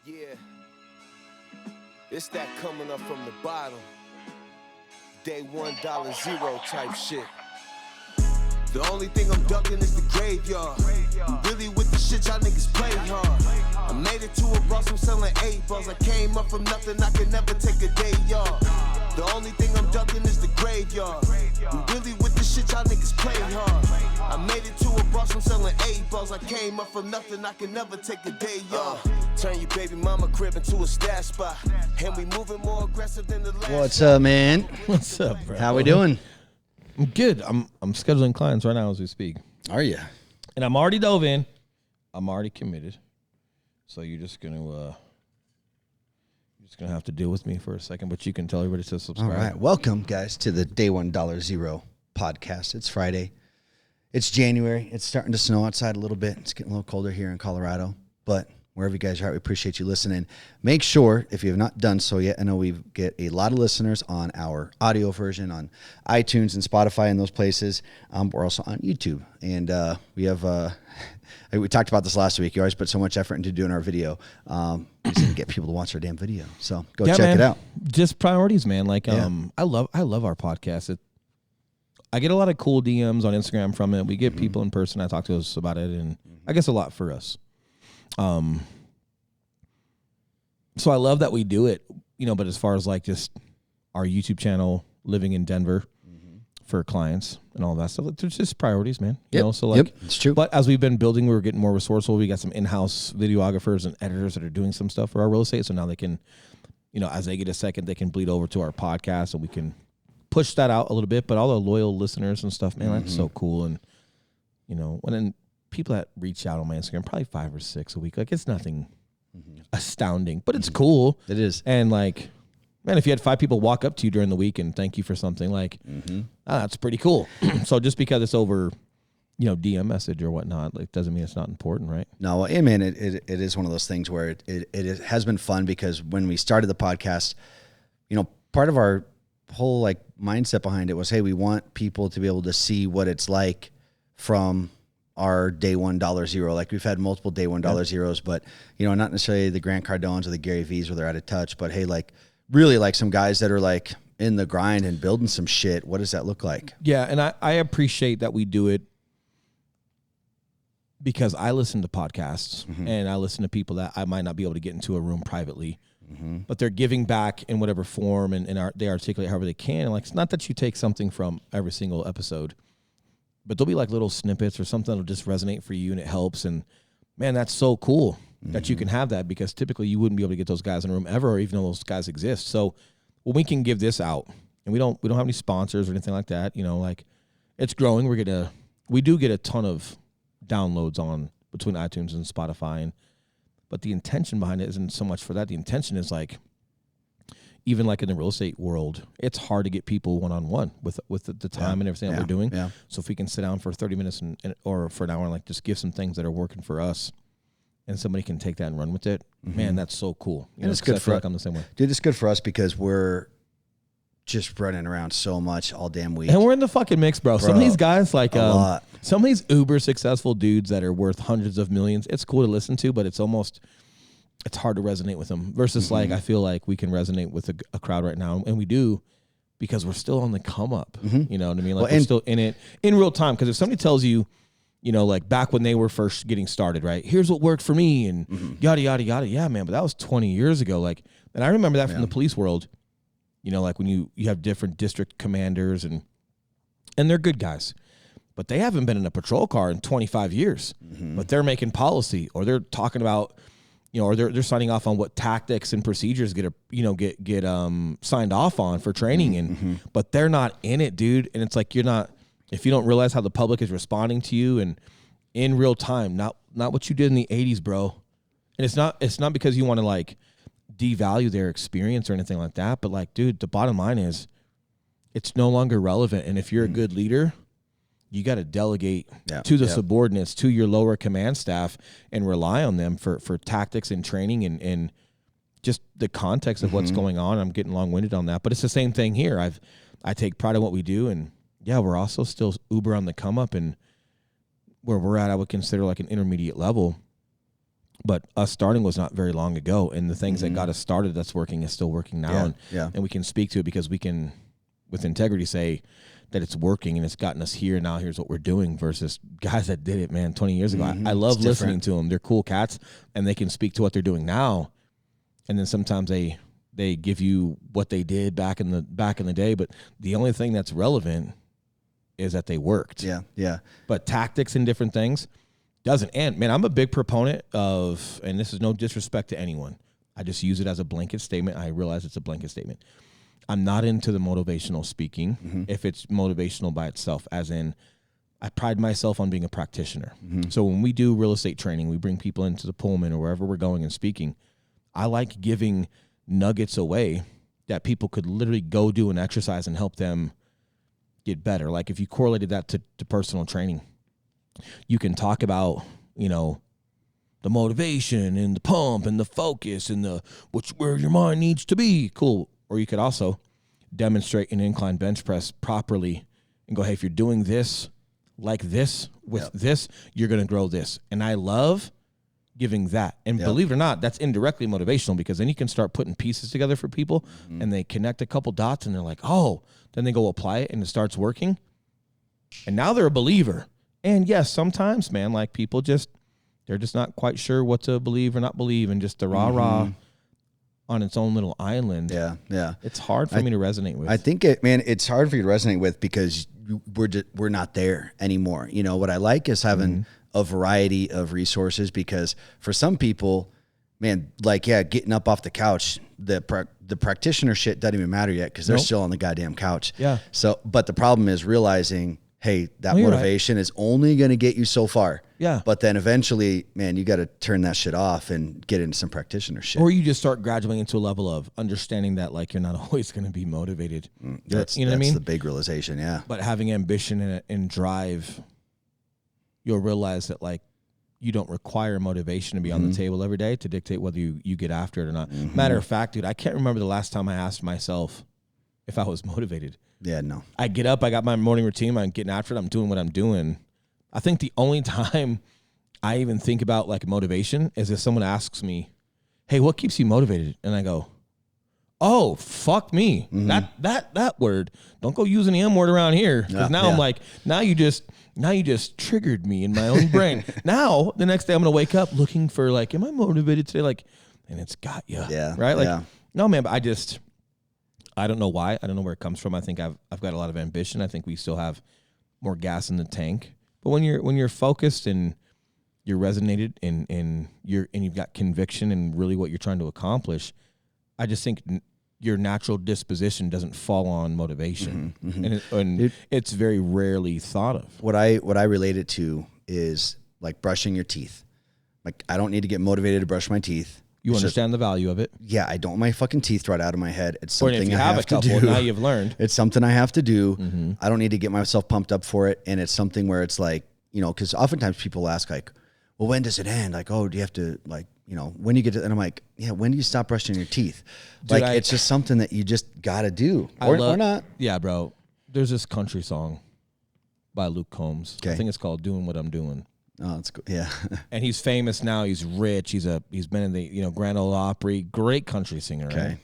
Yeah, it's that coming up from the bottom. Day $1, zero type shit. The only thing I'm ducking is the graveyard. I'm really with the shit y'all niggas play hard. I made it to a boss, I'm selling 8 balls. I came up from nothing, I can never take a day off. The only thing I'm ducking is the graveyard. I'm really with the shit y'all niggas play hard. I made it to a boss, I'm selling 8 balls. I came up from nothing, I can never take a day off. Turn your baby mama crib into a stash spot. And we moving more aggressive than the last. What's up, man? What's up, bro? How we doing? I'm good. I'm scheduling clients right now as we speak. Are you? And I'm already dove in. I'm already committed. So you're just gonna have to deal with me for a second, but you can tell everybody to subscribe. All right. Welcome, guys, to the Day $1 Zero podcast. It's Friday. It's January. It's starting to snow outside a little bit. It's getting a little colder here in Colorado. But wherever you guys are at, we appreciate you listening. Make sure, if you have not done so yet, I know we get a lot of listeners on our audio version on iTunes and Spotify and those places. We're also on YouTube. And we have... we talked about this last week. You always put so much effort into doing our video. We just need to get people to watch our damn video. So go check it out. Just priorities, man. Like, I love our podcast. I get a lot of cool DMs on Instagram from it. We get people in person. I talk to us about it, and I guess a lot for us. So I love that we do it, but as far as like just our YouTube channel, living in Denver for clients and all that stuff, there's just priorities, man. So like, it's true. But as we've been building, we're getting more resourceful. We got some in-house videographers and editors that are doing some stuff for our real estate. So now they can, as they get a second, they can bleed over to our podcast and we can push that out a little bit. But all the loyal listeners and stuff, man, that's so cool. And, and then people that reach out on my Instagram, probably 5 or 6 a week. Like, it's nothing astounding, but it's cool. It is. And like, man, if you had 5 people walk up to you during the week and thank you for something, like, that's pretty cool. So just because it's over, DM message or whatnot, like, doesn't mean it's not important, right? No, I mean, it is one of those things where it has been fun because when we started the podcast, part of our whole like mindset behind it was, hey, we want people to be able to see what it's like from our day $1 zero. Like, we've had multiple day $1 zeros, but not necessarily the Grant Cardones or the Gary V's where they're out of touch, but hey, like really like some guys that are like in the grind and building some shit. What does that look like? Yeah. And I appreciate that we do it because I listen to podcasts and I listen to people that I might not be able to get into a room privately, but they're giving back in whatever form and they articulate however they can. And like, it's not that you take something from every single episode, but there'll be like little snippets or something that'll just resonate for you and it helps. And man, that's so cool that you can have that because typically you wouldn't be able to get those guys in a room ever, or even though those guys exist. So when we can give this out and we don't have any sponsors or anything like that, like it's growing. We do get a ton of downloads on between iTunes and Spotify. But the intention behind it isn't so much for that. The intention is like, even like in the real estate world, it's hard to get people one-on-one with the time and everything that we're doing. Yeah. So if we can sit down for 30 minutes or for an hour and like just give some things that are working for us and somebody can take that and run with it, man, that's so cool. And it's good for us. Like I'm the same way. Dude, it's good for us because we're just running around so much all damn week. And we're in the fucking mix, bro. Some of these guys, like some of these uber successful dudes that are worth hundreds of millions, it's cool to listen to, but it's hard to resonate with them versus like, I feel like we can resonate with a crowd right now. And we do because we're still on the come up. You know what I mean? Like, we're still in it in real time. Cause if somebody tells you, like back when they were first getting started, right? Here's what worked for me and yada, yada, yada. Yeah, man. But that was 20 years ago. Like, and I remember that from the police world, like when you have different district commanders and they're good guys, but they haven't been in a patrol car in 25 years, but they're making policy or they're talking about, or they're signing off on what tactics and procedures get signed off on for training, but they're not in it, dude. And it's like if you don't realize how the public is responding to you and in real time, not what you did in the 80s, bro. And it's not because you want to like devalue their experience or anything like that, but like, dude, the bottom line is it's no longer relevant. And if you're a good leader, you got to delegate to the subordinates, to your lower command staff, and rely on them for tactics and training and just the context of what's going on. I'm getting long-winded on that, but it's the same thing here. I take pride in what we do, and we're also still uber on the come up, and where we're at, I would consider like an intermediate level. But us starting was not very long ago, and the things that got us started that's working is still working now. And we can speak to it because we can, with integrity, say that it's working and it's gotten us here. Now here's what we're doing versus guys that did it, man, 20 years ago. I love listening to them. They're cool cats, and they can speak to what they're doing now. And then sometimes they give you what they did back in the day. But the only thing that's relevant is that they worked. Yeah. But tactics and different things doesn't. And man, I'm a big proponent of, and this is no disrespect to anyone, I just use it as a blanket statement. I realize it's a blanket statement. I'm not into the motivational speaking if it's motivational by itself, as in I pride myself on being a practitioner. So when we do real estate training, we bring people into the Pullman or wherever we're going and speaking. I like giving nuggets away that people could literally go do an exercise and help them get better. Like if you correlated that to personal training, you can talk about, the motivation and the pump and the focus and where your mind needs to be. Cool. Or you could also demonstrate an incline bench press properly and go, hey, if you're doing this like this with this, you're going to grow this. And I love giving that. And believe it or not, that's indirectly motivational, because then you can start putting pieces together for people and they connect a couple dots and they're like, oh, then they go apply it and it starts working. And now they're a believer. And yes, sometimes, man, like people they're just not quite sure what to believe or not believe, and just the rah-rah on its own little island. Yeah. It's hard for me to resonate with. I think it's hard for you to resonate with because we're not there anymore. What I like is having a variety of resources, because for some people, man, getting up off the couch, the practitioner shit doesn't even matter yet because they're still on the goddamn couch. Yeah. So, but the problem is realizing, hey, that motivation is only going to get you so far. Yeah. But then eventually, man, you got to turn that shit off and get into some practitioner shit. Or you just start graduating into a level of understanding that you're not always going to be motivated. That's what I mean? That's the big realization, yeah. But having ambition and drive, you'll realize that you don't require motivation to be on the table every day to dictate whether you get after it or not. Matter of fact, dude, I can't remember the last time I asked myself if I was motivated. Yeah, no. I get up, I got my morning routine, I'm getting after it, I'm doing what I'm doing. I think the only time I even think about motivation is if someone asks me, hey, what keeps you motivated? And I go, oh, fuck me. That word. Don't go using the M word around here. Because I'm like, now you just triggered me in my own brain. Now, the next day I'm going to wake up looking for am I motivated today? And it's got you. Yeah. Right? No, man, but I don't know why. I don't know where it comes from. I think I've got a lot of ambition. I think we still have more gas in the tank. But when you're focused and you're resonated and you've got conviction and really what you're trying to accomplish, I just think your natural disposition doesn't fall on motivation, and it's very rarely thought of. What I relate it to is brushing your teeth. I don't need to get motivated to brush my teeth. You understand the value of it. Yeah, I don't want my fucking teeth right out of my head. It's something if you I have to do. Now you've learned. It's something I have to do. I don't need to get myself pumped up for it. And it's something where it's because oftentimes people ask well, when does it end? Oh, do you have to when you get to, and I'm like, yeah, when do you stop brushing your teeth? Dude, it's just something that you just got to do or not. Yeah, bro. There's this country song by Luke Combs. Okay. I think it's called Doing What I'm Doing. Oh, that's cool. Yeah. And he's famous now. He's rich. He's been in the Grand Ole Opry. Great country singer. Okay. Right?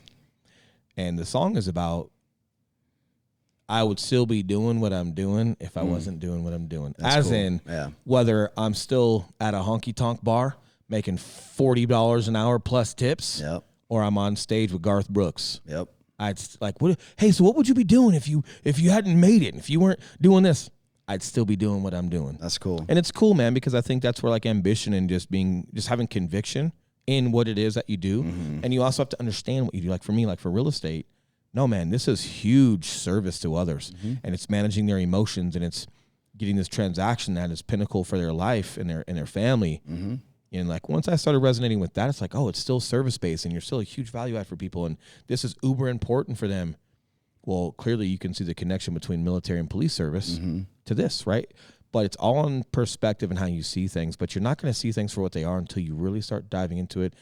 And the song is about, I would still be doing what I'm doing if I wasn't doing what I'm doing. That's cool. Whether I'm still at a honky tonk bar making $40 an hour plus tips, or I'm on stage with Garth Brooks. Yep. I'd hey, so what would you be doing if you hadn't made it? If you weren't doing this? I'd still be doing what I'm doing. That's cool. And it's cool, man, because I think that's where ambition and just having conviction in what it is that you do. And you also have to understand what you do. For me, for real estate, no, man, this is huge service to others. And it's managing their emotions, and it's getting this transaction that is pinnacle for their life and their family. And once I started resonating with that, it's it's still service-based, and you're still a huge value add for people. And this is uber important for them. Well, clearly you can see the connection between military and police service to this, right? But it's all in perspective and how you see things. But you're not going to see things for what they are until you really start diving into it,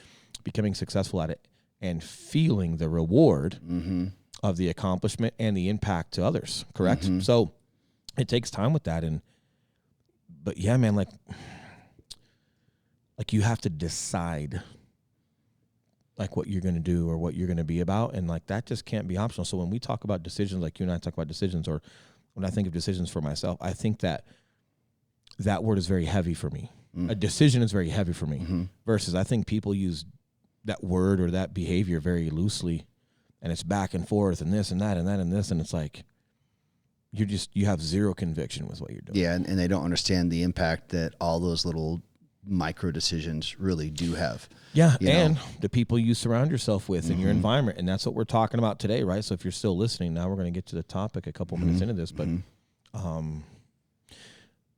becoming successful at it, and feeling the reward of the accomplishment and the impact to others, correct? So it takes time with that. But yeah, man, like you have to decide like what you're going to do or what you're going to be about. And like, that just can't be optional. So when we talk about decisions, like you and I talk about decisions, or when I think of decisions for myself, I think that word is very heavy for me. A decision is very heavy for me versus I think people use that word or that behavior very loosely, and it's back and forth and this and that and that and this. And it's like, you have zero conviction with what you're doing. Yeah. And they don't understand the impact that all those little micro decisions really do have. Yeah. And the people you surround yourself with in your environment. And that's what we're talking about today, right? So if you're still listening, now we're going to get to the topic a couple minutes into this, but,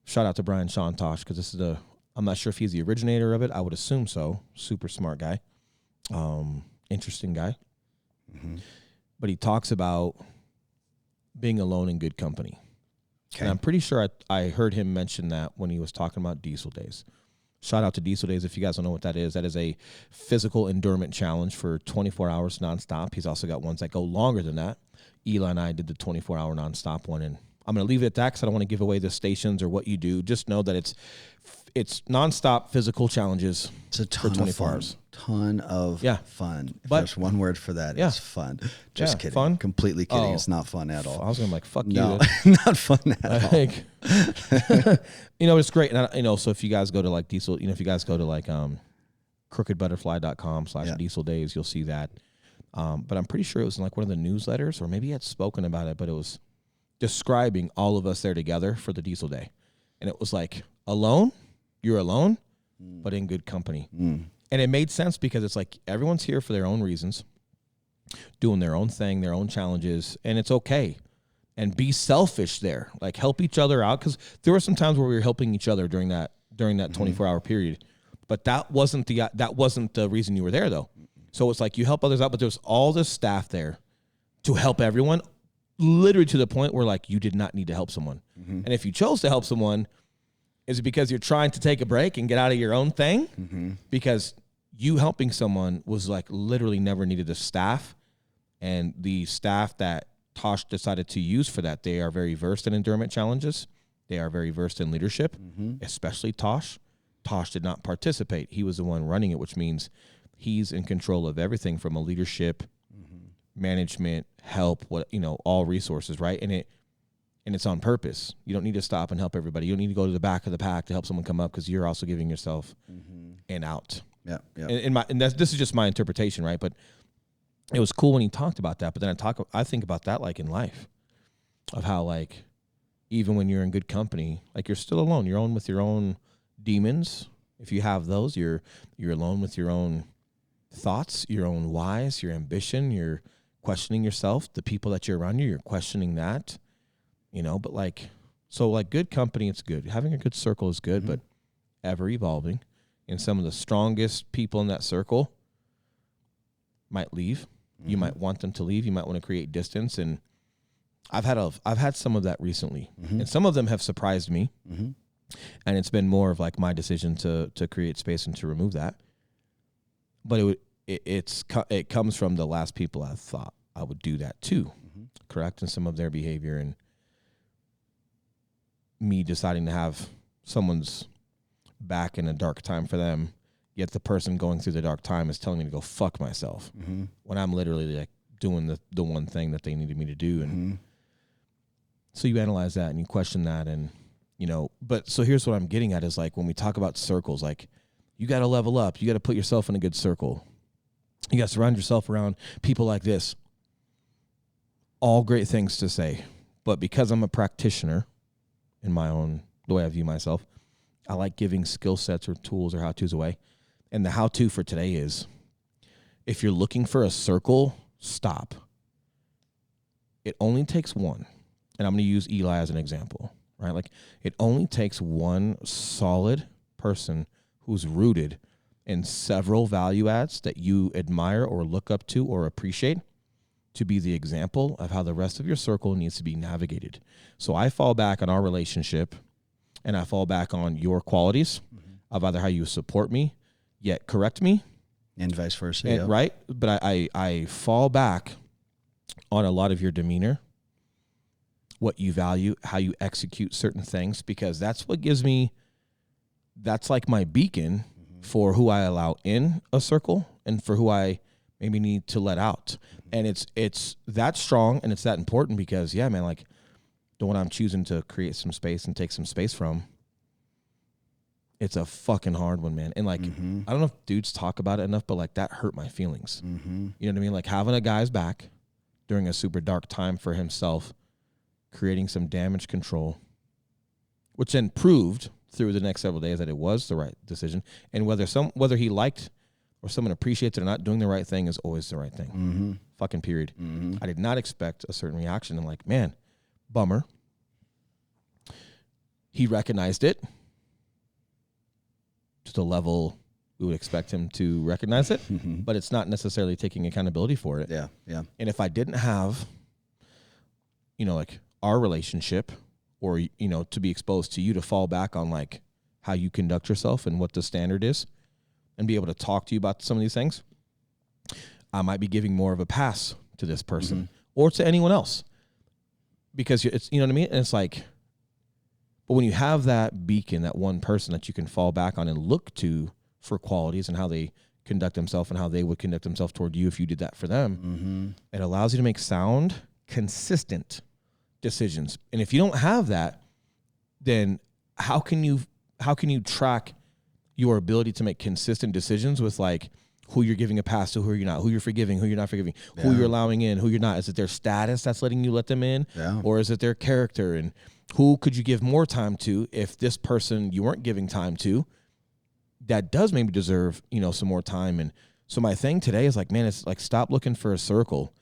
shout out to Brian Sean Tosh, because this is I'm not sure if he's the originator of it. I would assume so. Super smart guy. Interesting guy. But he talks about being alone in good company. Okay. And I'm pretty sure I heard him mention that when he was talking about Diesel Days. Shout out to Diesel Days. If you guys don't know what that is a physical endurance challenge for 24 hours nonstop. He's also got ones that go longer than that. Eli and I did the 24-hour nonstop one, and I'm going to leave it at that because I don't want to give away the stations or what you do. Just know that it's nonstop physical challenges. It's a ton for 24 of fun. hours. Ton of fun. If but there's one word for that, it's fun. Just kidding. Fun? Completely kidding. It's not fun at all. I was going to like, fuck no, you. not fun at all. It's great. And so if you guys go to like Diesel, if you guys go to like crookedbutterfly.com/Diesel Days, you'll see that. But I'm pretty sure it was in like one of the newsletters, or maybe he had spoken about it, but it was describing all of us there together for the Diesel Day. And it was like, alone, you're alone, but in good company. And it made sense because it's like everyone's here for their own reasons, doing their own thing, their own challenges, and it's okay. And be selfish there, like help each other out, because there were some times where we were helping each other during that 24-hour period, but that wasn't the reason you were there though. So it's like you help others out, but there's all this staff there to help everyone, literally to the point where like you did not need to help someone. And if you chose to help someone, is it because you're trying to take a break and get out of your own thing? Because you helping someone was like literally never needed the staff, and the staff that Tosh decided to use for that, they are very versed in endurance challenges. They are very versed in leadership, especially Tosh. Tosh did not participate. He was the one running it, which means he's in control of everything from a leadership, management, help, all resources, right? And it's on purpose. You don't need to stop and help everybody. You don't need to go to the back of the pack to help someone come up, because you're also giving yourself an out. Yeah. This is just my interpretation, right? But it was cool when he talked about that. But then I think about that like in life, of how like even when you're in good company, like you're still alone. You're alone with your own demons. If you have those, you're alone with your own thoughts, your own whys, your ambition. You're questioning yourself. The people that you're around you're questioning that. But like, so like good company, it's good. Having a good circle is good, but ever evolving. And some of the strongest people in that circle might leave. You might want them to leave. You might want to create distance. And I've had some of that recently, and some of them have surprised me. And it's been more of like my decision to create space and to remove that. But it comes from the last people I thought I would do that too, correct? And some of their behavior, and me deciding to have someone's back in a dark time for them, yet the person going through the dark time is telling me to go fuck myself when I'm literally like doing the one thing that they needed me to do. And so you analyze that and you question that, and but so here's what I'm getting at is like when we talk about circles, like you got to level up, you got to put yourself in a good circle, you got to surround yourself around people like this. All great things to say, but because I'm a practitioner in the way I view myself, I like giving skill sets or tools or how-tos away. And the how-to for today is, if you're looking for a circle, stop. It only takes one. And I'm going to use Eli as an example, right? Like it only takes one solid person who's rooted in several value adds that you admire or look up to or appreciate to be the example of how the rest of your circle needs to be navigated. So I fall back on our relationship, and I fall back on your qualities of either how you support me, yet correct me. And vice versa. Right? But I fall back on a lot of your demeanor, what you value, how you execute certain things, because that's what gives me, that's like my beacon for who I allow in a circle and for who I maybe need to let out. And it's that strong and it's that important because, yeah, man, like the one I'm choosing to create some space and take some space from, it's a fucking hard one, man. And like, I don't know if dudes talk about it enough, but like that hurt my feelings. You know what I mean? Like having a guy's back during a super dark time for himself, creating some damage control, which then proved through the next several days that it was the right decision. And whether he liked or someone appreciates it or not, doing the right thing is always the right thing. Fucking period. I did not expect a certain reaction. And like, man, bummer. He recognized it to the level we would expect him to recognize it, but it's not necessarily taking accountability for it. Yeah, yeah. And if I didn't have, like our relationship or, to be exposed to you to fall back on like how you conduct yourself and what the standard is and be able to talk to you about some of these things, I might be giving more of a pass to this person or to anyone else because it's, you know what I mean? And it's like, but when you have that beacon, that one person that you can fall back on and look to for qualities and how they conduct themselves and how they would conduct themselves toward you if you did that for them, it allows you to make sound, consistent decisions. And if you don't have that, then how can you track your ability to make consistent decisions with like who you're giving a pass to, who you're not, who you're forgiving, who you're not forgiving, who you're allowing in, who you're not? Is it their status that's letting you let them in? Or is it their character? And who could you give more time to if this person you weren't giving time to that does maybe deserve, some more time? And so my thing today is like, man, it's like, stop looking for a circle.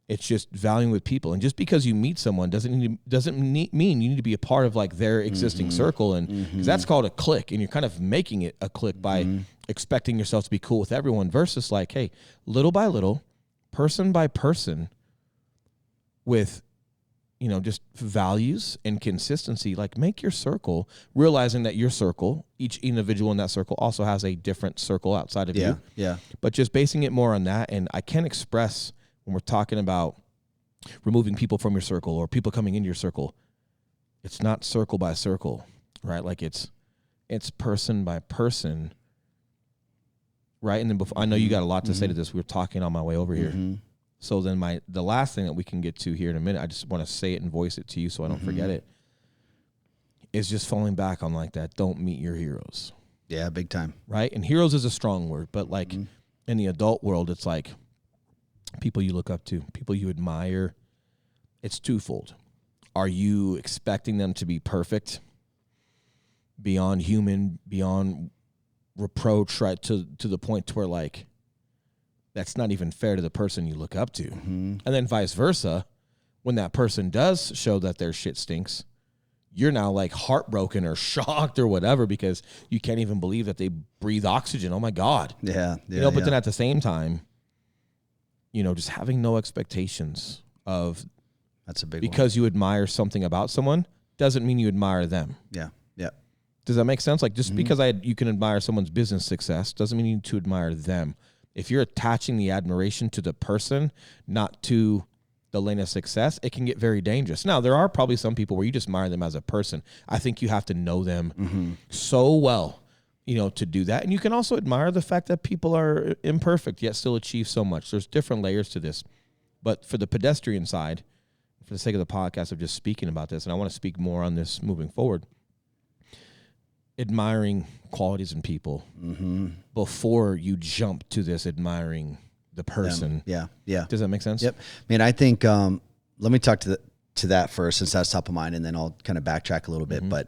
It's just valuing with people. And just because you meet someone doesn't mean you need to be a part of like their existing circle. And 'cause that's called a clique. And you're kind of making it a clique by expecting yourself to be cool with everyone versus like, hey, little by little, person by person with, just values and consistency, like make your circle, realizing that your circle, each individual in that circle also has a different circle outside of you. Yeah. But just basing it more on that. And I can't express when we're talking about removing people from your circle or people coming into your circle, it's not circle by circle, right? Like it's person by person, right? And then before, I know you got a lot to say to this. We were talking on my way over here. So then the last thing that we can get to here in a minute, I just want to say it and voice it to you so I don't forget it, is just falling back on like that. Don't meet your heroes. Yeah, big time. Right? And heroes is a strong word, but like in the adult world, it's like people you look up to, people you admire. It's twofold. Are you expecting them to be perfect, beyond human, beyond reproach, right? To the point to where like, that's not even fair to the person you look up to. And then vice versa, when that person does show that their shit stinks, you're now like heartbroken or shocked or whatever because you can't even believe that they breathe oxygen. Oh my God. Yeah. But then at the same time, just having no expectations of that's a big because you admire something about someone doesn't mean you admire them. Yeah. Does that make sense? Like just because you can admire someone's business success doesn't mean you need to admire them. If you're attaching the admiration to the person, not to the lane of success, it can get very dangerous. Now, there are probably some people where you just admire them as a person. I think you have to know them so well, to do that. And you can also admire the fact that people are imperfect, yet still achieve so much. There's different layers to this. But for the pedestrian side, for the sake of the podcast of just speaking about this, and I want to speak more on this moving forward, admiring qualities in people before you jump to this admiring the person. Yeah. Does that make sense? Yep. I mean, I think let me talk to that first since that's top of mind, and then I'll kind of backtrack a little bit. But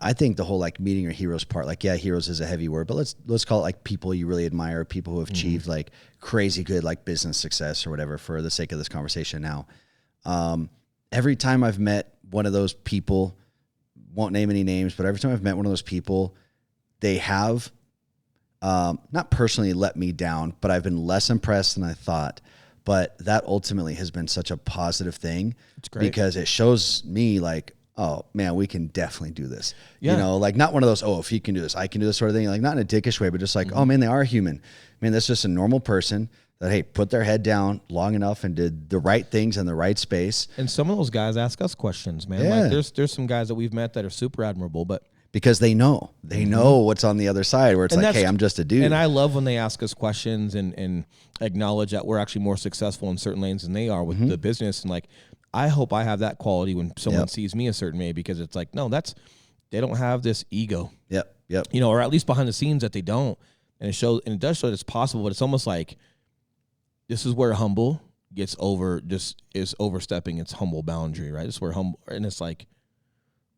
I think the whole like meeting your heroes part, like heroes is a heavy word, but let's call it like people you really admire, people who have achieved like crazy good like business success or whatever for the sake of this conversation now. Every time I've met one of those people, won't name any names, but every time I've met one of those people, they have not personally let me down, but I've been less impressed than I thought. But that ultimately has been such a positive thing. It's great because it shows me like, oh man, we can definitely do this. Yeah. Like not one of those, oh, if he can do this, I can do this sort of thing. Like not in a dickish way, but just like, oh man, they are human. I mean, that's just a normal person that, hey, put their head down long enough and did the right things in the right space. And some of those guys ask us questions, man. Yeah. Like there's some guys that we've met that are super admirable, but because they know what's on the other side, where it's like, hey, I'm just a dude. And I love when they ask us questions and acknowledge that we're actually more successful in certain lanes than they are with the business. And like, I hope I have that quality when someone sees me a certain way, because it's like, no, they don't have this ego. Yep. You know, or at least behind the scenes that they don't. And it does show that it's possible, but it's almost like this is where humble is overstepping its humble boundary, right? It's where humble, and it's like,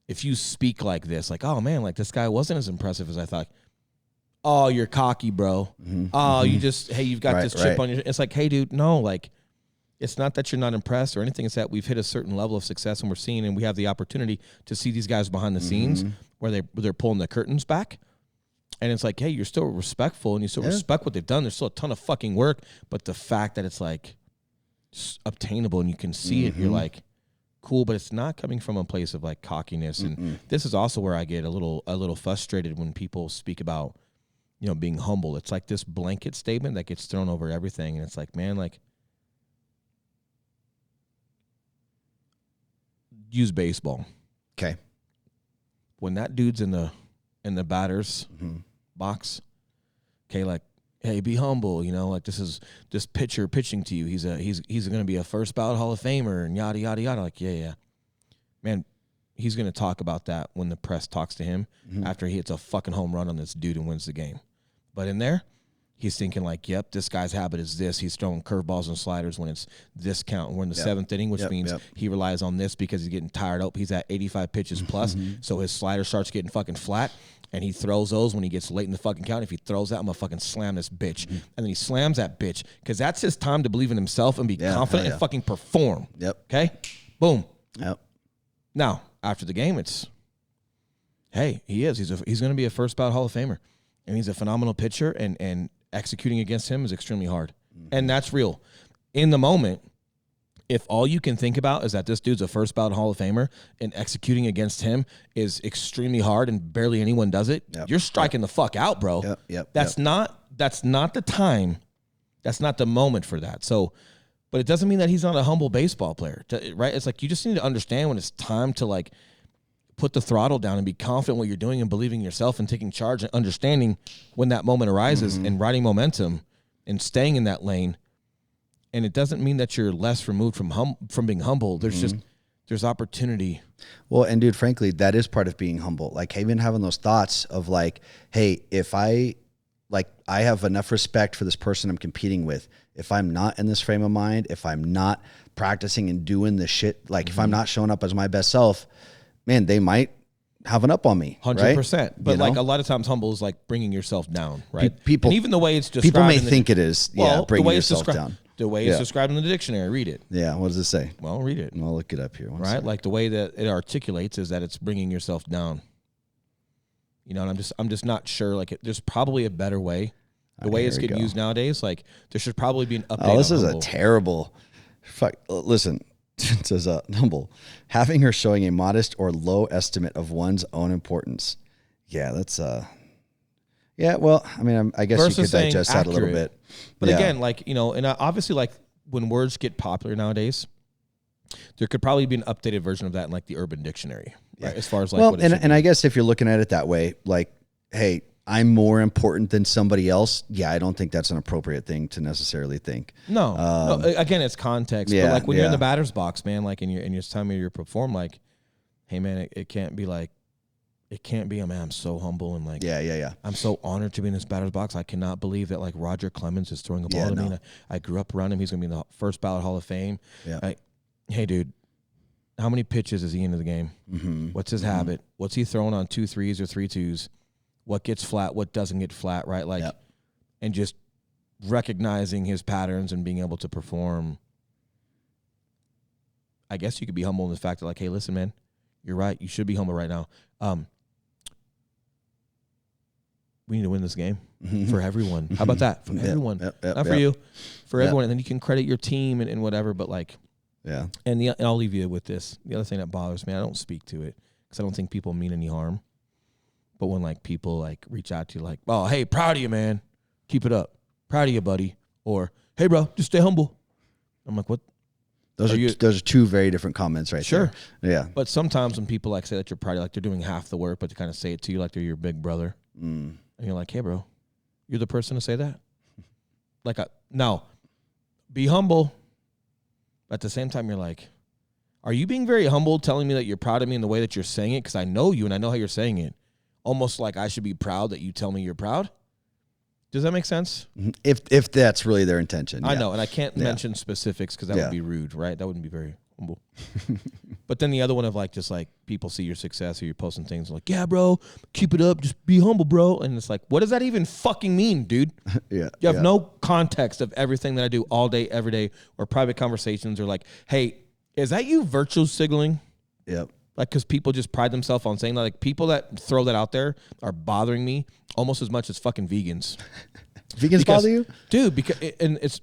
if you speak like this, like, oh man, like this guy wasn't as impressive as I thought. Oh, you're cocky, bro. Oh, you've got this chip on your. It's like, hey, dude, no, like, it's not that you're not impressed or anything. It's that we've hit a certain level of success and we're seeing, and we have the opportunity to see these guys behind the scenes where they're pulling the curtains back. And it's like, hey, you're still respectful and you still respect what they've done. There's still a ton of fucking work, but the fact that it's like obtainable and you can see it, you're like, cool, but it's not coming from a place of like cockiness. And this is also where I get a little frustrated when people speak about, you know, being humble. It's like this blanket statement that gets thrown over everything. And it's like, man, like, use baseball. Okay. When that dude's in the batter's box, okay, like, hey, be humble, you know, like this pitcher pitching to you. He's going to be a first ballot Hall of Famer and yada yada yada. Like, yeah, man, he's going to talk about that when the press talks to him after he hits a fucking home run on this dude and wins the game. But in there, he's thinking like, yep, this guy's habit is this. He's throwing curveballs and sliders when it's this count. We're in the seventh inning, which means he relies on this because he's getting tired out. He's at 85 pitches plus, so his slider starts getting fucking flat. And he throws those when he gets late in the fucking count. If he throws that, I'm going to fucking slam this bitch. And then he slams that bitch because that's his time to believe in himself and be confident and fucking perform. Yep. Okay? Boom. Yep. Now, after the game, it's, hey, he is. He's going to be a first ballot Hall of Famer. And he's a phenomenal pitcher, and executing against him is extremely hard. And that's real. In the moment, if all you can think about is that this dude's a first ballot Hall of Famer and executing against him is extremely hard and barely anyone does it, you're striking the fuck out, bro. That's not the time. That's not the moment for that. So, but it doesn't mean that he's not a humble baseball player, right? It's like you just need to understand when it's time to like put the throttle down and be confident in what you're doing and believing in yourself and taking charge and understanding when that moment arises and riding momentum and staying in that lane. And it doesn't mean that you're less removed from being humble. There's there's opportunity. Well, and dude, frankly, that is part of being humble. Like even having those thoughts of like, hey, if I have enough respect for this person I'm competing with, if I'm not in this frame of mind, if I'm not practicing and doing the shit, like if I'm not showing up as my best self, man, they might have an up on me. 100%. Right? But like a lot of times humble is like bringing yourself down, right? People, and even the way it's described. People may think it is, bringing yourself down. The way it's described in the dictionary, read it. Yeah, what does it say? Well, read it. I'll look it up here. Right? Like the way that it articulates is that it's bringing yourself down. You know, and I'm just not sure. Like, there's probably a better way. The way it's getting used nowadays, like, there should probably be an update. Oh, this is a terrible. Listen, it says humble. Having or showing a modest or low estimate of one's own importance. Yeah, that's yeah, well, I mean, I guess versus you could digest that a little bit. But again, like, you know, and obviously, like, when words get popular nowadays, there could probably be an updated version of that in, like, the Urban Dictionary, right? As far as, like, what and I guess if you're looking at it that way, like, hey, I'm more important than somebody else. Yeah, I don't think that's an appropriate thing to necessarily think. No, again, it's context. But, like, when you're in the batter's box, man, like, in your time of your perform, like, hey, man, it can't be like, it can't be, man, I'm so humble and like, I'm so honored to be in this batter's box. I cannot believe that like Roger Clemens is throwing a ball to me. And I grew up around him. He's going to be in the first ballot Hall of Fame. Yeah. Hey, dude, how many pitches is he into the game? What's his habit? What's he throwing on 2 3s or 3 2s? What gets flat? What doesn't get flat? Right. Like, and just recognizing his patterns and being able to perform. I guess you could be humble in the fact that like, hey, listen, man, you're right. You should be humble right now. We need to win this game for everyone. How about that? For everyone. Not for you. For everyone. And then you can credit your team and whatever, but like, and I'll leave you with this. The other thing that bothers me, I don't speak to it because I don't think people mean any harm. But when like people like reach out to you like, oh, hey, proud of you, man. Keep it up. Proud of you, buddy. Or, hey, bro, just stay humble. I'm like, what? Those are two very different comments right there. Sure. Yeah. But sometimes when people like say that you're proudy, like they're doing half the work, but they kind of say it to you like they're your big brother. And you're like, hey, bro, you're the person to say that? Like, no, be humble. At the same time, you're like, are you being very humble telling me that you're proud of me in the way that you're saying it? Because I know you and I know how you're saying it. Almost like I should be proud that you tell me you're proud. Does that make sense? If that's really their intention. I know, and I can't mention specifics because that would be rude, right? That wouldn't be very humble. But then the other one of like, just like people see your success or you're posting things like, yeah, bro, keep it up. Just be humble, bro. And it's like, what does that even fucking mean, dude? You have no context of everything that I do all day, every day, or private conversations or like, hey, is that you virtue signaling? Yep. Like, because people just pride themselves on saying that. Like, people that throw that out there are bothering me almost as much as fucking vegans. Vegans bother you? Dude,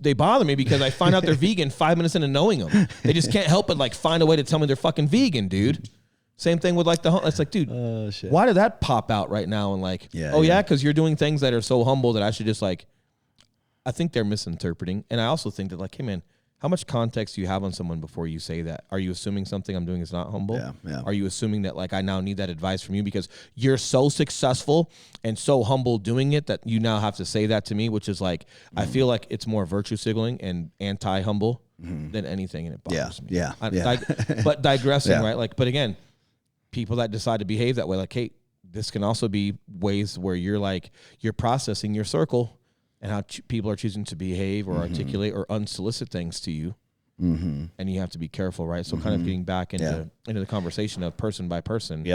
they bother me because I find out they're vegan 5 minutes into knowing them. They just can't help but like find a way to tell me they're fucking vegan, dude. Same thing with like it's like, dude, why did that pop out right now? And like, because you're doing things that are so humble that I should just like, I think they're misinterpreting. And I also think that like, hey man, how much context do you have on someone before you say that? Are you assuming something I'm doing is not humble? Yeah. Are you assuming that like I now need that advice from you because you're so successful and so humble doing it that you now have to say that to me, which is like, I feel like it's more virtue signaling and anti-humble than anything, and it bothers me. But digressing, right? Like, but again, people that decide to behave that way, like, hey, this can also be ways where you're like, you're processing your circle and how people are choosing to behave or articulate or unsolicit things to you. And you have to be careful, right? So kind of getting back into the conversation of person by person,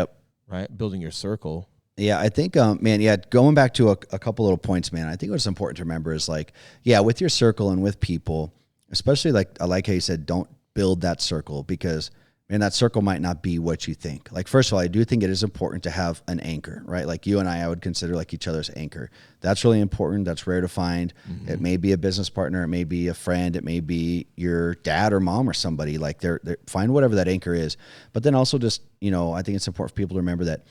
right? Building your circle. Yeah, I think, going back to a couple little points, man, I think what's important to remember is like, with your circle and with people, especially like, I like how you said, don't build that circle because and that circle might not be what you think. Like, first of all, I do think it is important to have an anchor, right? Like you and I would consider like each other's anchor. That's really important. That's rare to find. It may be a business partner. It may be a friend. It may be your dad or mom or somebody. Like they're find whatever that anchor is. But then also just, I think it's important for people to remember that,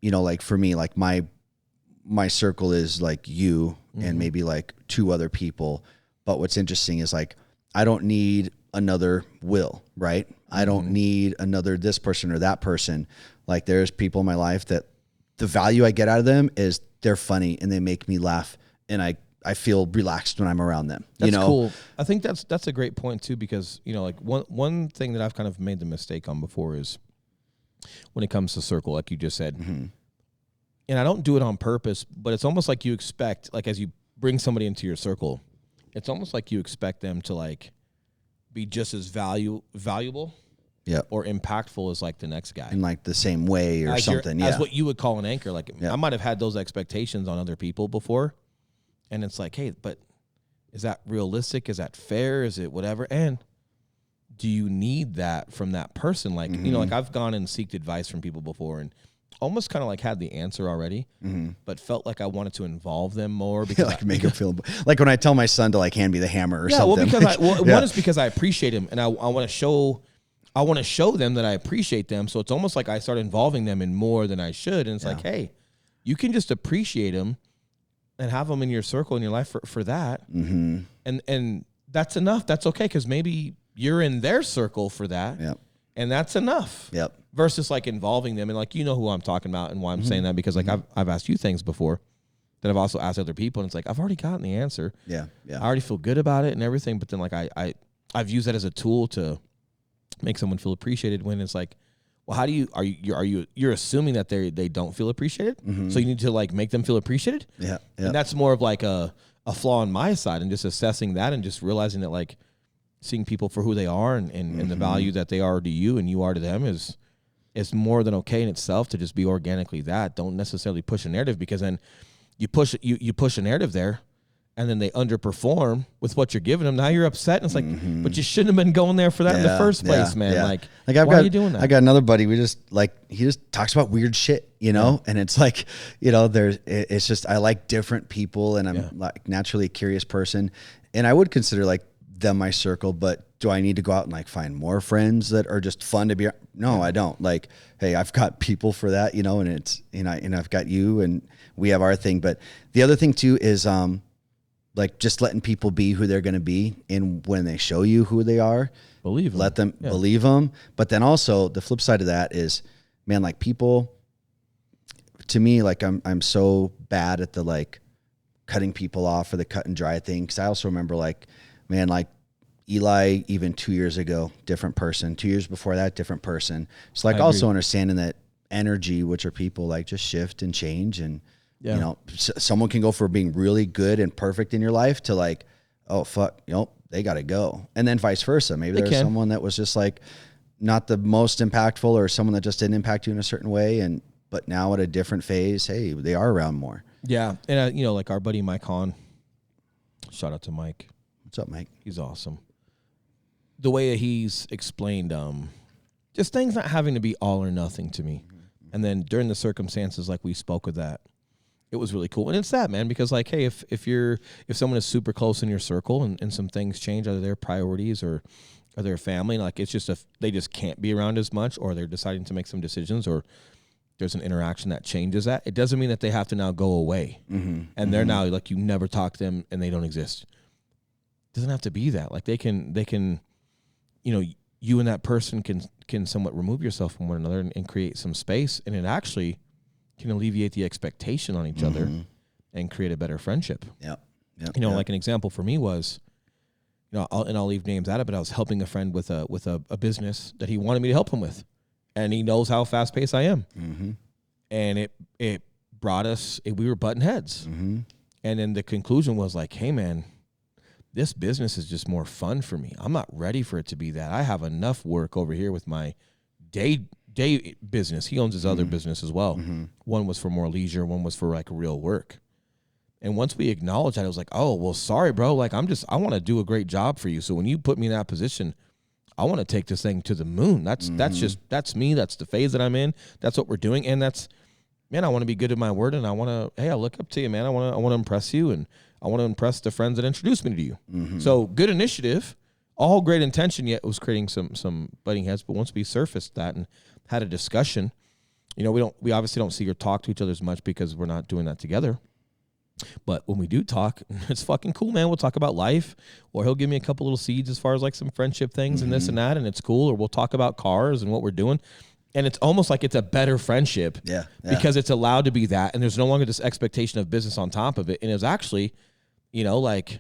like for me, like my circle is like you and maybe like two other people. But what's interesting is like, I don't need another Will, right? I don't need another this person or that person. Like there's people in my life that the value I get out of them is they're funny and they make me laugh and I feel relaxed when I'm around them. That's cool. I think that's a great point too, because like one thing that I've kind of made the mistake on before is when it comes to circle, like you just said, and I don't do it on purpose, but it's almost like you expect, like as you bring somebody into your circle, it's almost like you expect them to like be just as valuable or impactful as like the next guy. In like the same way or something. As what you would call an anchor. Like I might have had those expectations on other people before. And it's like, hey, but is that realistic? Is that fair? Is it whatever? And do you need that from that person? Like, like I've gone and seeked advice from people before and almost kind of like had the answer already, but felt like I wanted to involve them more because like make them feel like when I tell my son to like hand me the hammer or something. One is because I appreciate him and I want to show them that I appreciate them. So it's almost like I start involving them in more than I should. And it's like, hey, you can just appreciate them and have them in your circle in your life for that. And that's enough. That's okay. Cause maybe you're in their circle for that. And that's enough. Versus like involving them and like who I'm talking about and why I'm saying that because like I've asked you things before that I've also asked other people and it's like I've already gotten the answer. I already feel good about it and everything, but then like I've used that as a tool to make someone feel appreciated when it's like, well, how do you're assuming that they don't feel appreciated, so you need to like make them feel appreciated. And that's more of like a flaw on my side and just assessing that and just realizing that like seeing people for who they are and the value that they are to you and you are to them is more than okay in itself to just be organically that. Don't necessarily push a narrative because then you push a narrative there and then they underperform with what you're giving them. Now you're upset and it's like, but you shouldn't have been going there for that in the first place, man. Like why are you doing that? I got another buddy. We just like, he just talks about weird shit, and it's like, it's just, I like different people and I'm like naturally a curious person. And I would consider like them my circle, but do I need to go out and like find more friends that are just fun to be? No, I don't. Like, hey, I've got people for that, and it's, and I've got you and we have our thing. But the other thing too is, like just letting people be who they're going to be. And when they show you who they are, believe them. Let them believe them. But then also the flip side of that is, man, like people, to me, like I'm so bad at the like cutting people off or the cut and dry thing. Cause I also remember like, man, like Eli, even 2 years ago, different person, 2 years before that, different person. So like also understanding that energy, which are people like just shift and change. And, you know, someone can go for being really good and perfect in your life to like, oh fuck, you know, they got to go. And then vice versa. Maybe there's someone that was just like not the most impactful or someone that just didn't impact you in a certain way. But now at a different phase, hey, they are around more. Yeah. And, you know, like our buddy Mike Hahn, shout out to Mike. What's up, Mike? He's awesome. The way that he's explained, just things not having to be all or nothing to me. And then during the circumstances, like we spoke of that, it was really cool. And it's sad, man, because like, hey, if someone is super close in your circle and some things change, either their priorities or their family, like it's just they just can't be around as much, or they're deciding to make some decisions, or there's an interaction that changes that. It doesn't mean that they have to now go away. And they're now like, you never talk to them and they don't exist. It doesn't have to be that. Like they can, you know, you and that person can somewhat remove yourself from one another and create some space, and it actually can alleviate the expectation on each other and create a better friendship. Yep. You know, like an example for me was, you know, I'll leave names out of it, but I was helping a friend with a business that he wanted me to help him with, and he knows how fast paced I am, and it brought us. We were butting heads, and then the conclusion was like, hey man, this business is just more fun for me. I'm not ready for it to be that. I have enough work over here with my day business. He owns his other business as well. One was for more leisure. One was for like real work. And once we acknowledged that, I was like, oh, well, sorry, bro. Like I want to do a great job for you. So when you put me in that position, I want to take this thing to the moon. That's me. That's the phase that I'm in. That's what we're doing. And man, I want to be good at my word. And I look up to you, man. I want to impress you. And I want to impress the friends that introduced me to you. So good initiative, all great intention, yet it was creating some butting heads. But once we surfaced that and had a discussion, you know, we obviously don't see or talk to each other as much because we're not doing that together. But when we do talk, it's fucking cool, man. We'll talk about life, or he'll give me a couple little seeds as far as like some friendship things and this and that, and it's cool. Or we'll talk about cars and what we're doing. And it's almost like it's a better friendship because it's allowed to be that. And there's no longer this expectation of business on top of it. And it was actually, you know, like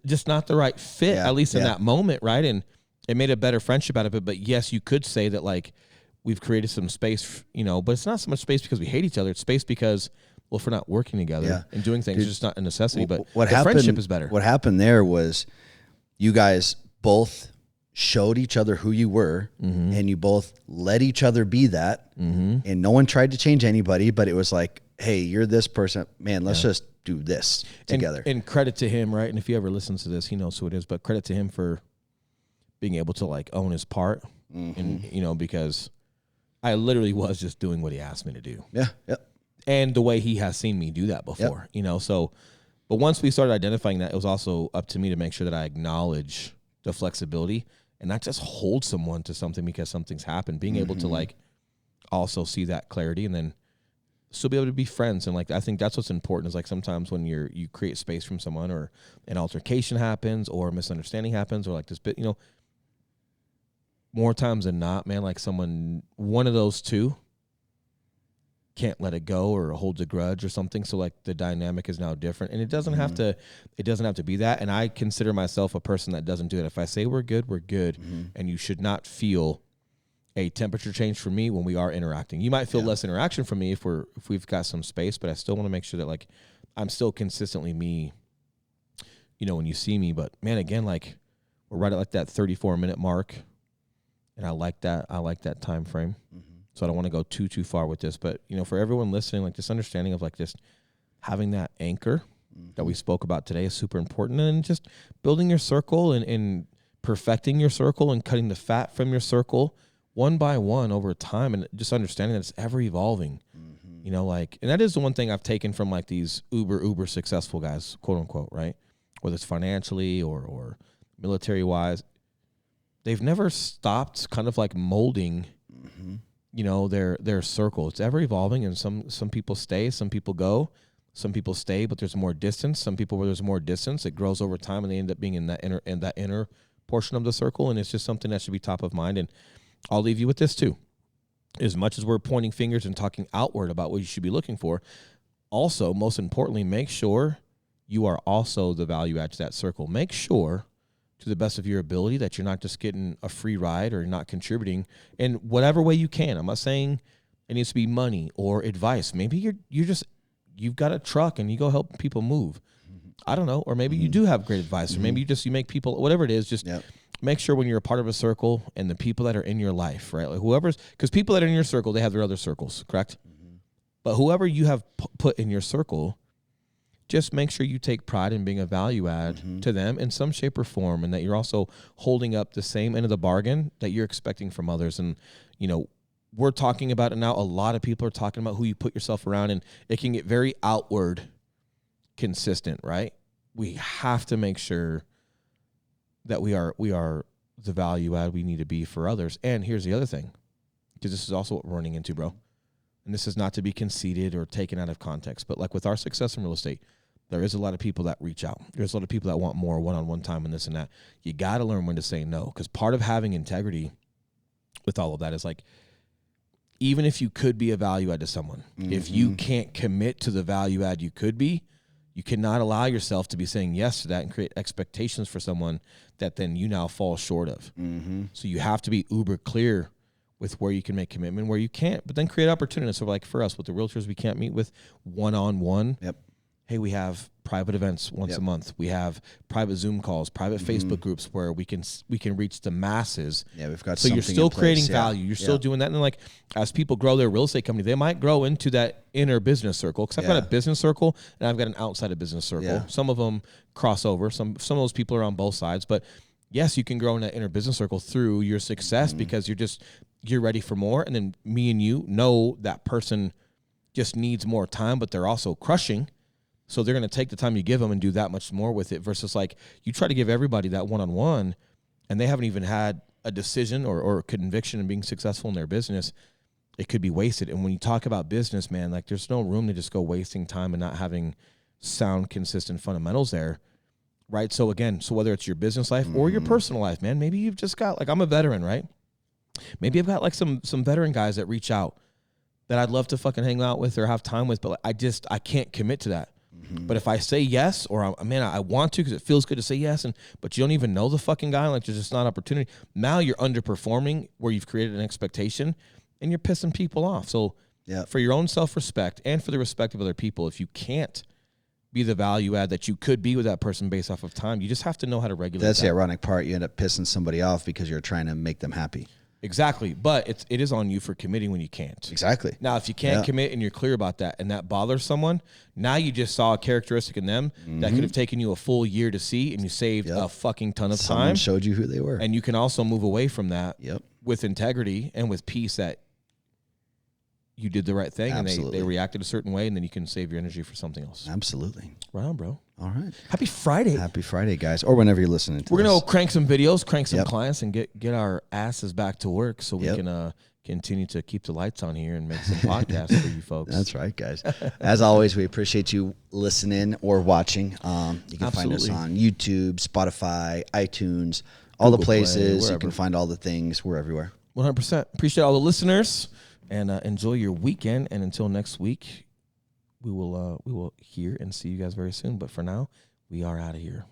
just not the right fit, at least in that moment, right? And it made a better friendship out of it. But yes, you could say that like we've created some space, you know, but it's not so much space because we hate each other. It's space because, well, if we're not working together and doing things, it's just not a necessity. But friendship is better. What happened there was you guys both showed each other who you were, and you both let each other be that, and no one tried to change anybody, but it was like, hey, you're this person, man, let's just do this together. And credit to him, right? And if he ever listens to this, he knows who it is, but credit to him for being able to like own his part, and you know, because I literally was just doing what he asked me to do. And the way he has seen me do that before, you know, so, but once we started identifying that, it was also up to me to make sure that I acknowledge the flexibility and not just hold someone to something because something's happened, being able to like also see that clarity and then still be able to be friends. And like, I think that's what's important is like sometimes when you create space from someone or an altercation happens or a misunderstanding happens or like this bit, you know, more times than not, man, like one of those two can't let it go or holds a grudge or something. So like the dynamic is now different, and it doesn't have to be that. And I consider myself a person that doesn't do it. If I say we're good, and you should not feel a temperature change from me when we are interacting. You might feel less interaction from me if we've got some space, but I still want to make sure that like I'm still consistently me, you know, when you see me. But man, again, like we're right at like that 34-minute mark, and I like that time frame. So I don't want to go too far with this, but you know, for everyone listening, like this understanding of like just having that anchor that we spoke about today is super important, and just building your circle and perfecting your circle and cutting the fat from your circle one by one over time, and just understanding that it's ever evolving, you know, like, and that is the one thing I've taken from like these uber successful guys, quote unquote, right? Whether it's financially or military wise, they've never stopped kind of like molding, you know, their circle. It's ever evolving, and some people stay, some people go. Some people stay, but there's more distance. Some people where there's more distance, it grows over time, and they end up being in that inner portion of the circle. And it's just something that should be top of mind. And I'll leave you with this too. As much as we're pointing fingers and talking outward about what you should be looking for, also, most importantly, make sure you are also the value add to that circle. Make sure, to the best of your ability, that you're not just getting a free ride or not contributing in whatever way you can. I'm not saying it needs to be money or advice. Maybe you've got a truck and you go help people move. I don't know. Or maybe you do have great advice, or maybe you make people, whatever it is, just make sure when you're a part of a circle and the people that are in your life, right? Like because people that are in your circle, they have their other circles, correct? But whoever you have put in your circle, just make sure you take pride in being a value add to them in some shape or form, and that you're also holding up the same end of the bargain that you're expecting from others. And, we're talking about it now. A lot of people are talking about who you put yourself around, and it can get very outward consistent, right? We have to make sure that we are the value add we need to be for others. And here's the other thing, because this is also what we're running into, bro. And this is not to be conceited or taken out of context, but like with our success in real estate, there is a lot of people that reach out. There's a lot of people that want more one-on-one time and this and that. You got to learn when to say no, because part of having integrity with all of that is like, even if you could be a value add to someone, if you can't commit to the value add you could be, you cannot allow yourself to be saying yes to that and create expectations for someone that then you now fall short of. So you have to be uber clear with where you can make commitment, where you can't, but then create opportunities. So like for us, with the realtors we can't meet with one-on-one, hey, we have private events once a month. We have private Zoom calls, private Facebook groups where we can reach the masses. Yeah, we've got so you're still creating value. You're still doing that. And then like as people grow their real estate company, they might grow into that inner business circle. Because I've got a business circle and I've got an outside of business circle. Yeah. Some of them cross over. Some of those people are on both sides. But yes, you can grow in that inner business circle through your success because you're ready for more. And then me and you know that person just needs more time, but they're also crushing. So they're going to take the time you give them and do that much more with it, versus like you try to give everybody that one-on-one and they haven't even had a decision or conviction in being successful in their business. It could be wasted. And when you talk about business, man, like there's no room to just go wasting time and not having sound, consistent fundamentals there, right? So again, whether it's your business life or your personal life, man, maybe you've just got, like, I'm a veteran, right? Maybe I've got like some veteran guys that reach out that I'd love to fucking hang out with or have time with, but like, I can't commit to that. But if I say yes, or I want to because it feels good to say yes, but you don't even know the fucking guy, like there's just not opportunity. Now you're underperforming where you've created an expectation and you're pissing people off. So for your own self-respect and for the respect of other people, if you can't be the value add that you could be with that person based off of time, you just have to know how to regulate That's the ironic part. You end up pissing somebody off because you're trying to make them happy. Exactly. But it is on you for committing when you can't. Exactly. Now, if you can't commit and you're clear about that and that bothers someone, now you just saw a characteristic in them that could have taken you a full year to see, and you saved a fucking ton of time. Someone showed you who they were. And you can also move away from that with integrity and with peace that you did the right thing. Absolutely. And they reacted a certain way, and then you can save your energy for something else. Absolutely. Right on, bro. All right. Happy Friday. Happy Friday, guys. Or whenever you're listening to We're going to crank some videos, crank some clients, and get our asses back to work so we can continue to keep the lights on here and make some podcasts for you folks. That's right, guys. As always, we appreciate you listening or watching. You can find us on YouTube, Spotify, iTunes, all Google the places. Play, you can find all the things. We're everywhere. 100%. Appreciate all the listeners, and enjoy your weekend. And until next week, we will hear and see you guys very soon. But for now, we are out of here.